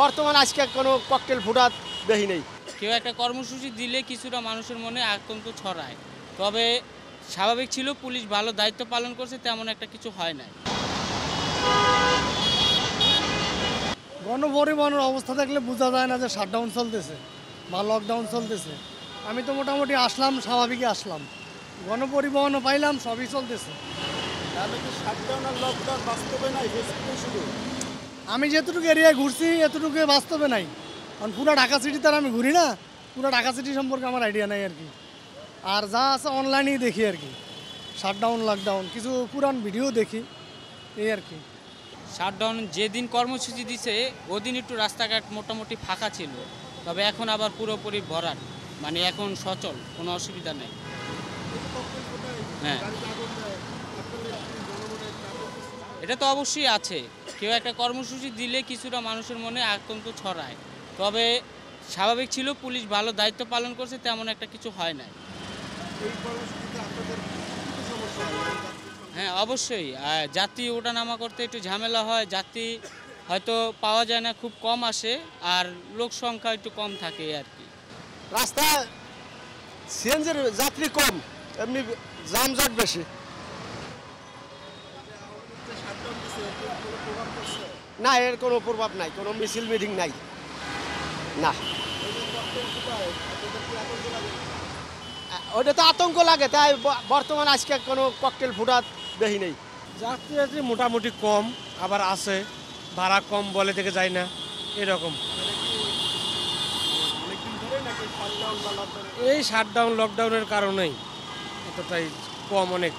বর্তমান আজকে কোনো ককটেল ফুটা দেখি নেই। কেউ একটা কর্মসূচি দিলে কিছুটা মানুষের মনে আতঙ্ক ছড়ায়, তবে স্বাভাবিক ছিল, পুলিশ ভালো দায়িত্ব পালন করছে, তেমন একটা কিছু হয় নাই। গণপরিবহনের অবস্থা দেখলে বোঝা যায় না যে শাটডাউন চলতেছে বা লকডাউন চলতেছে। আমি তো মোটামুটি আসলাম, স্বাভাবিকই আসলাম, গণপরিবহনও পাইলাম, সবই চলতেছে। আমি যেতটুকু এরিয়ায় ঘুরছি এতটুকু বাস্তবে নাই, কারণ পুরো ঢাকা সিটি তার আমি ঘুরি না, পুরো ঢাকা সিটি সম্পর্কে আমার আইডিয়া নাই আর কি। আর যা আছে অনলাইনেই দেখি আর কি, শাটডাউন লকডাউন কিছু পুরান ভিডিও দেখি, এই আর কি। শাটডাউন যেদিন কর্মসূচি দিছে ওদিন একটু রাস্তাঘাট মোটামুটি ফাঁকা ছিল, তবে এখন আবার পুরোপুরি ভরাট, মানে এখন সচল, কোনো অসুবিধা নেই। হ্যাঁ, এটা তো অবশ্যই আছে। কেউ একটা কর্মসূচি দিলে কিছুটা মানুষের মনে আতঙ্ক ছড়ায়, তবে স্বাভাবিক ছিল, পুলিশ ভালো দায়িত্ব পালন করছে, তেমন একটা কিছু হয় নাই। হ্যাঁ, অবশ্যই যাত্রী ওঠানামা করতে একটু ঝামেলা হয়, যাত্রী হয়তো পাওয়া যায় না, খুব কম আসে, আর লোক সংখ্যা একটু কম থাকে আর কি। রাস্তায় সিএনজির যাত্রী কম, এমনি জামজট বেশি। না, এর কোনো প্রভাব নাই, কোনো মিছিল মিটিং নাই। না, ওটা তো আতঙ্ক লাগে, তাই বর্তমান আজকে কোনো ককটেল ফুটা দেখি নেই। যাত্রী মোটামুটি কম, আবার আছে ভাড়া কম বলে থেকে যায় না, এরকম। এই শাটডাউন লকডাউনের কারণেই এতটাই কম, অনেক।